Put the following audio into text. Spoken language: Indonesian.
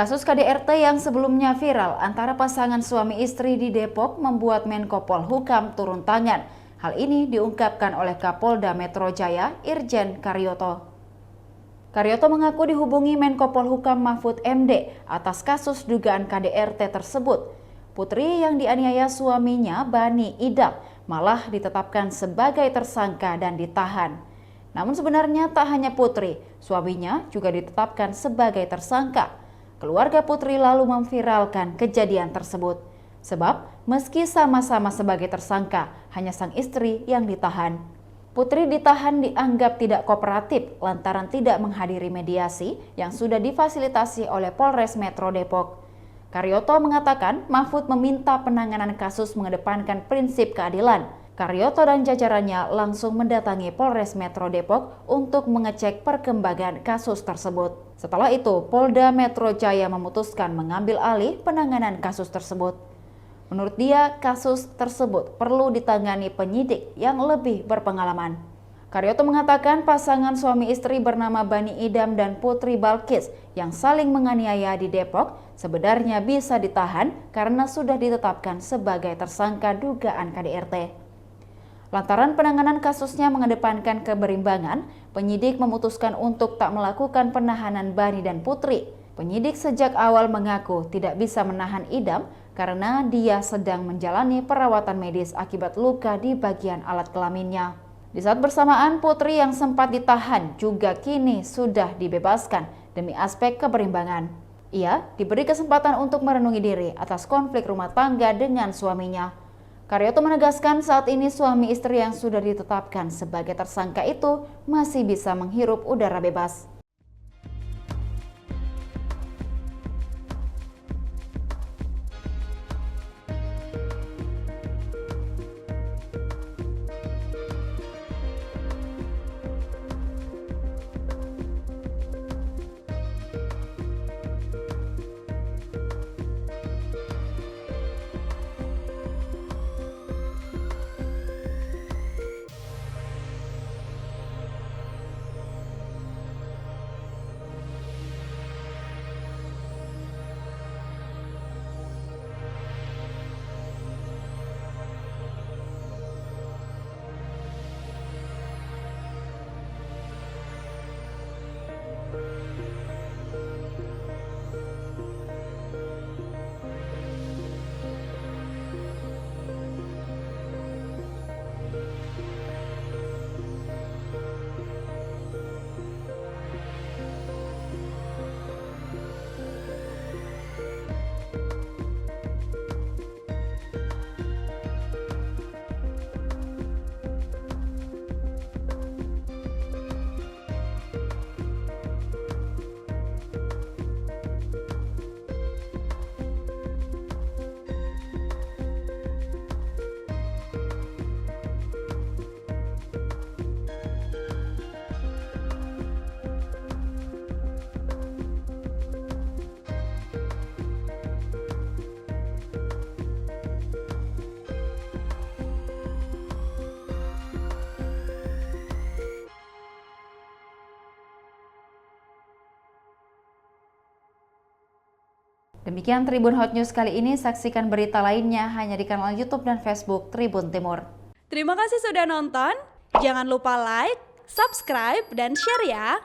Kasus KDRT yang sebelumnya viral antara pasangan suami istri di Depok membuat Menko Polhukam turun tangan. Hal ini diungkapkan oleh Kapolda Metro Jaya, Irjen Karyoto. Karyoto mengaku dihubungi Menko Polhukam Mahfud MD atas kasus dugaan KDRT tersebut. Putri yang dianiaya suaminya, Bani Idam, malah ditetapkan sebagai tersangka dan ditahan. Namun sebenarnya tak hanya Putri, suaminya juga ditetapkan sebagai tersangka. Keluarga Putri lalu memviralkan kejadian tersebut. Sebab meski sama-sama sebagai tersangka, hanya sang istri yang ditahan. Putri ditahan dianggap tidak kooperatif lantaran tidak menghadiri mediasi yang sudah difasilitasi oleh Polres Metro Depok. Karyoto mengatakan Mahfud meminta penanganan kasus mengedepankan prinsip keadilan. Karyoto dan jajarannya langsung mendatangi Polres Metro Depok untuk mengecek perkembangan kasus tersebut. Setelah itu, Polda Metro Jaya memutuskan mengambil alih penanganan kasus tersebut. Menurut dia, kasus tersebut perlu ditangani penyidik yang lebih berpengalaman. Karyoto mengatakan pasangan suami istri bernama Bani Idam dan Putri Balkis yang saling menganiaya di Depok sebenarnya bisa ditahan karena sudah ditetapkan sebagai tersangka dugaan KDRT. Lantaran penanganan kasusnya mengedepankan keberimbangan, penyidik memutuskan untuk tak melakukan penahanan Bani dan Putri. Penyidik sejak awal mengaku tidak bisa menahan Idam karena dia sedang menjalani perawatan medis akibat luka di bagian alat kelaminnya. Di saat bersamaan, Putri yang sempat ditahan juga kini sudah dibebaskan demi aspek keberimbangan. Ia diberi kesempatan untuk merenungi diri atas konflik rumah tangga dengan suaminya. Karyoto menegaskan saat ini suami istri yang sudah ditetapkan sebagai tersangka itu masih bisa menghirup udara bebas. Demikian Tribun Hot News kali ini, saksikan berita lainnya hanya di kanal YouTube dan Facebook Tribun Timur. Terima kasih sudah nonton, jangan lupa like, subscribe, dan share ya!